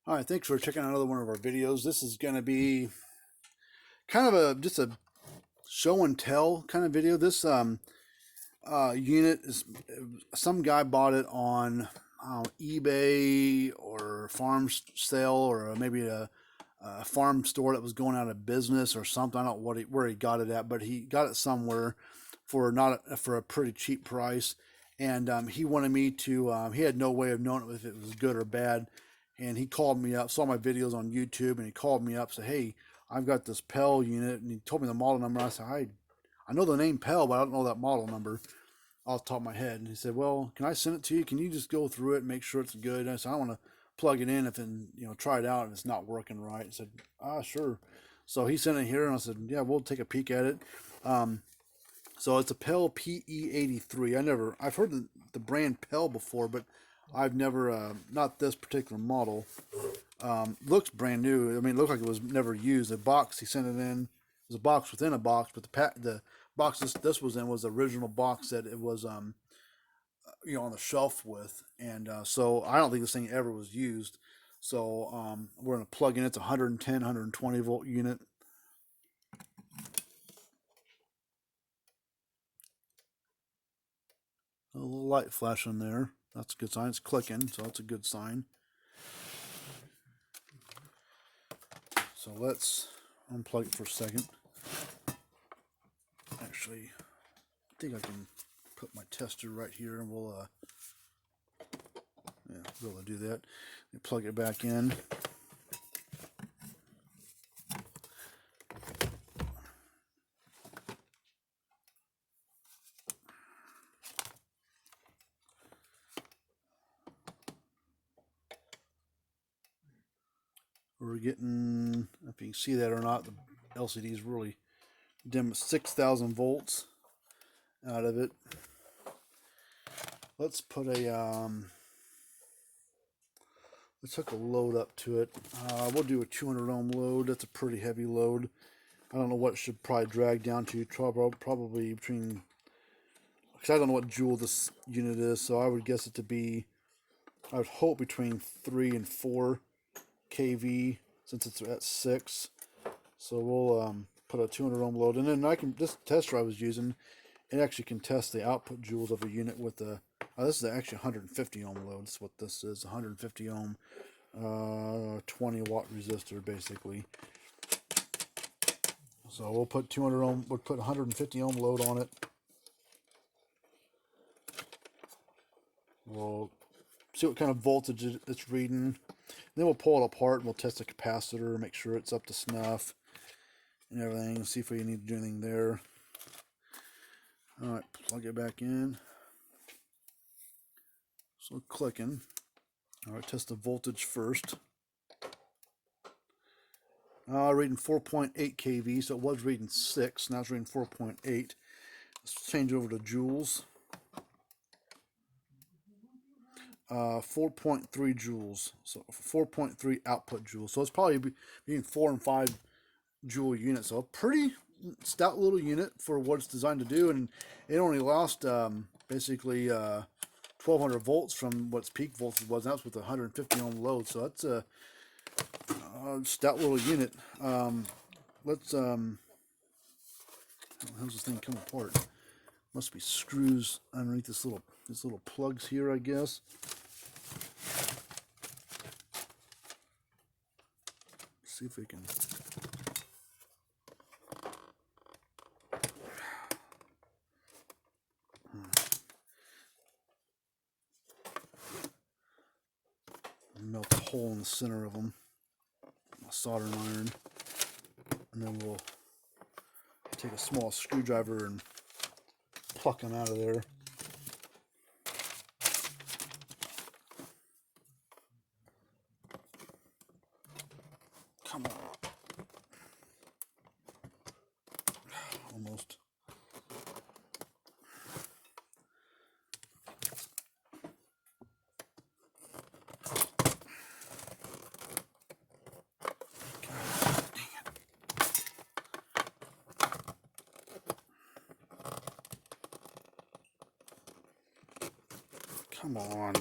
All right, thanks for checking out another one of our videos. This is going to be kind of just a show and tell kind of video. This unit is some guy bought it on eBay or farm sale or maybe a farm store that was going out of business or something. I don't know where he got it at, but he got it somewhere for for a pretty cheap price. And he wanted me to. He had no way of knowing if it was good or bad. And he called me up, saw my videos on YouTube, and he called me up, said, "Hey, I've got this PEL unit," and he told me the model number. I said, I know the name PEL, but I don't know that model number off the top of my head." And he said, "Well, can I send it to you? Can you just go through it and make sure it's good?" And I said, "I want to plug it in if try it out and it's not working right." He said, "Sure." So he sent it here, and I said, "Yeah, we'll take a peek at it." So it's a PEL PE83. I've heard the brand PEL before, but I've never, not this particular model. Looks brand new. I mean, it looked like it was never used. The box he sent it in was a box within a box, but the box this was in was the original box that it was on the shelf with, and so I don't think this thing ever was used. So we're gonna plug in. It's a 110, 120 volt unit. A little light flashing there. That's a good sign. It's clicking, so that's a good sign. So let's unplug it for a second. Actually, I think I can put my tester right here, and we'll be able to do that. Plug it back in. We're getting, if you can see that or not, the LCD is really dim. 6,000 volts out of it. Let's put let's hook a load up to it. We'll do a 200 ohm load. That's a pretty heavy load. I don't know what it should probably drag down to. Probably between, because I don't know what joule this unit is, so I would guess it to be, I would hope between 3 and 4 kV since it's at 6. So we'll put a 200 ohm load, and then this tester I was using, it actually can test the output joules of a unit with the. This is actually 150 ohm load. That's what this is. 150 ohm, 20 watt resistor basically. So we'll put 200 ohm. We'll put 150 ohm load on it. We'll see what kind of voltage it's reading. Then we'll pull it apart and we'll test the capacitor, make sure it's up to snuff and everything. See if we need to do anything there. All right, plug it back in. So clicking. All right, test the voltage first. Reading 4.8 kV, so it was reading 6. Now it's reading 4.8. Let's change over to joules. 4.3 joules, so 4.3 output joules. So it's probably being 4 and 5 joule unit. So a pretty stout little unit for what it's designed to do, and it only lost basically 1200 volts from what its peak voltage was. That's with a 150 ohm load. So that's a stout little unit. Let's how's this thing come apart? Must be screws underneath these little plugs here, I guess. Let's see if we can. Melt a hole in the center of them. A soldering iron, and then we'll take a small screwdriver and pluck them out of there. Come on. Almost. Come on.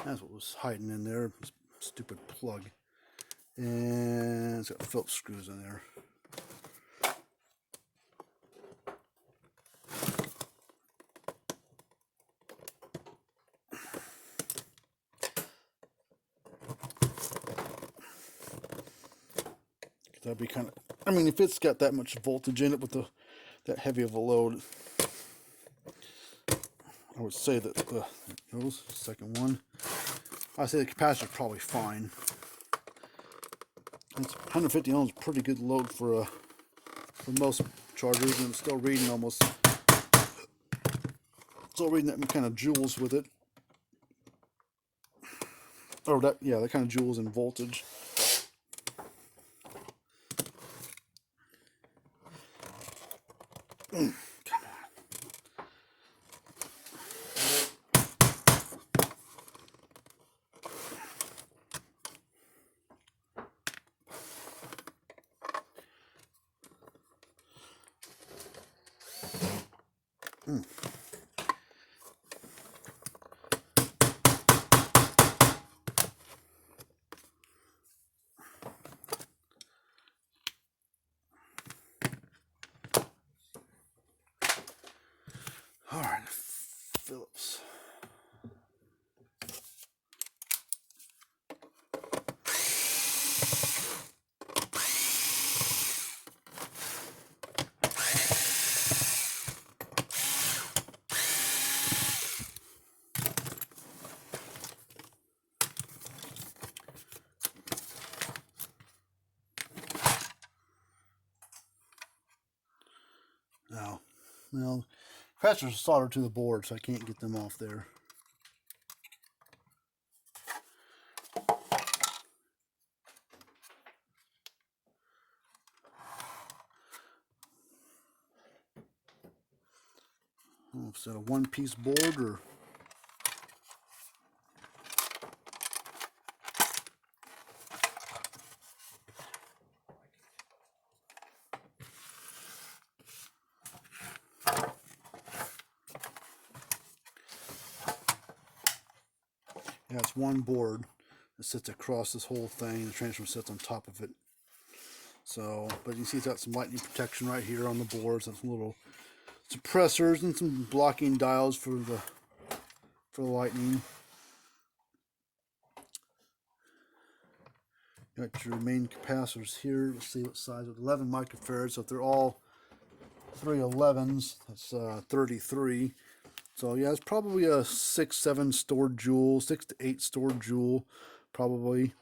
That's what was hiding in there. Stupid plug. And it's got Phillips screws in there. That'd be kind of, I mean, if it's got that much voltage in it with that heavy of a load, I would say that there it goes, second one. I'd say the capacitor's probably fine. It's 150 ohms, pretty good load for most chargers, and it's still reading that kind of joules with it. Or that kind of joules in voltage. Come on. All right, Phillips. Now, well, capacitors are soldered to the board, so I can't get them off there. I don't know if it's a one-piece board or... Yeah, it's one board that sits across this whole thing. The transformer sits on top of it. So, but you see it's got some lightning protection right here on the board. Some little suppressors and some blocking dials for the lightning. You got your main capacitors here. Let's see what size. 11 microfarads. So if they're all 311s, that's 33. So yeah, it's probably a 6-7 stored joule, 6 to 8 stored joule, probably,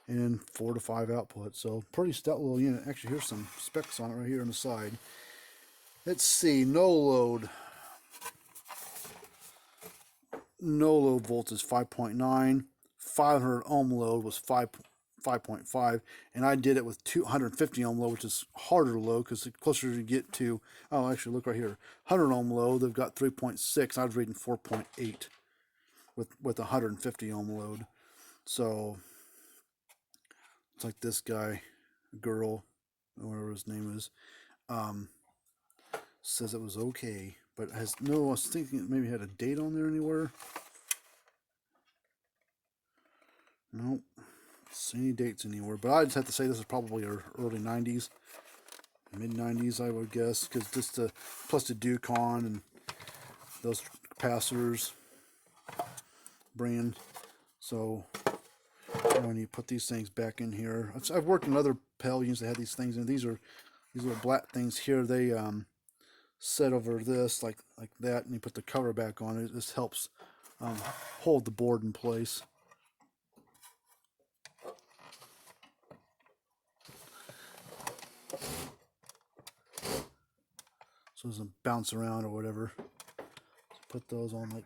and 4 to 5 output. So pretty stout little unit. Actually, here's some specs on it right here on the side. Let's see, no load. No load voltage 5.9. 500 ohm load was 5.5, and I did it with 250 ohm load, which is harder load because the closer you get to, oh, actually look right here, 100 ohm load, they've got 3.6. I was reading 4.8 with 150 ohm load. So it's like this guy, girl, whatever his name is, says it was okay, but has no. I was thinking it maybe had a date on there anywhere. Nope. See any dates anywhere, but I just have to say this is probably our early 90s, mid 90s, I would guess, because just plus the Ducon and those capacitors brand. So when you put these things back in here, I've worked in other PEL units that had these things, and these little black things here. They set over this like that, and you put the cover back on it. This helps hold the board in place. So it doesn't bounce around or whatever. So put those on like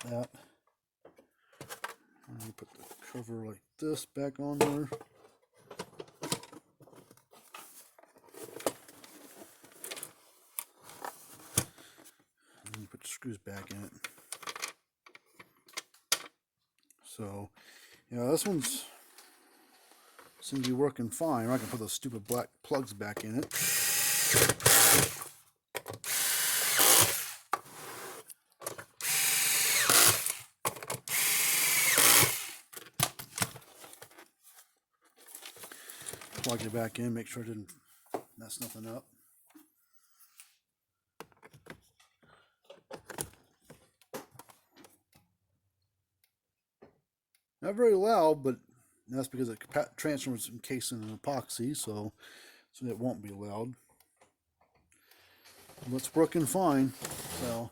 that. And you put the cover like this back on there. And then you put the screws back in it. So, yeah, this one's seems to be working fine. I can put those stupid black plugs back in it. plug it back in, make sure it didn't mess nothing up. Not very loud, but that's because it transfers encased in an epoxy, so it won't be loud. But it's working fine. So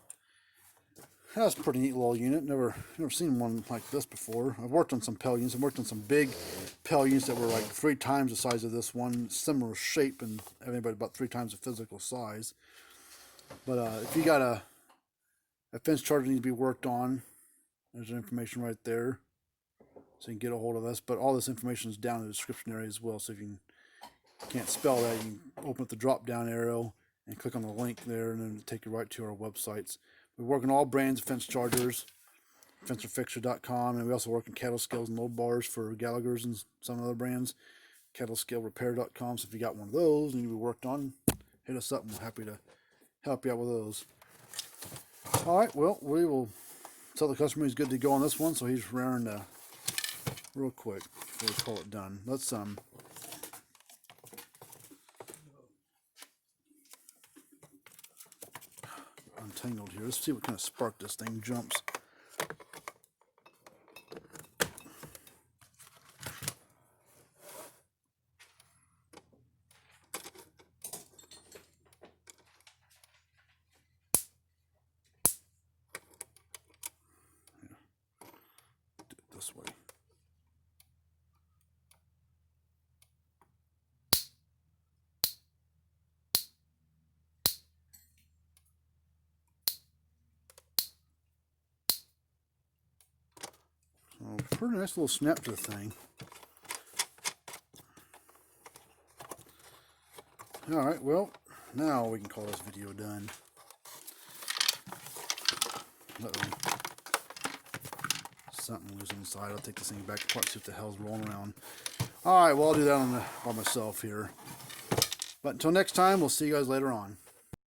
that's a pretty neat little unit. Never seen one like this before. I've worked on some PEL units. I've worked on some big PEL units that were like 3 times the size of this one, similar shape and everything, about 3 times the physical size. But if you got a fence charger needs to be worked on, there's information right there, so you can get a hold of us. But all this information is down in the description area as well. So if you can't spell that, you can open up the drop down arrow and click on the link there, and then it'll take you right to our websites. We work on all brands of fence chargers, fencerfixture.com, and we also work on cattle scales and load bars for Gallagher's and some other brands, cattlescalerepair.com. So if you got one of those and you need to be worked on, hit us up and we're happy to help you out with those. All right, well, we will tell the customer he's good to go on this one, so he's raring to real quick before we call it done. Let's untangled here. Let's see what kind of spark this thing jumps. Do it this way. So pretty nice little snap to the thing. Alright, well, now we can call this video done. Uh-oh. Something loose inside. I'll take this thing back apart, see what the hell's rolling around. Alright, well, I'll do that by myself here. But until next time, we'll see you guys later on.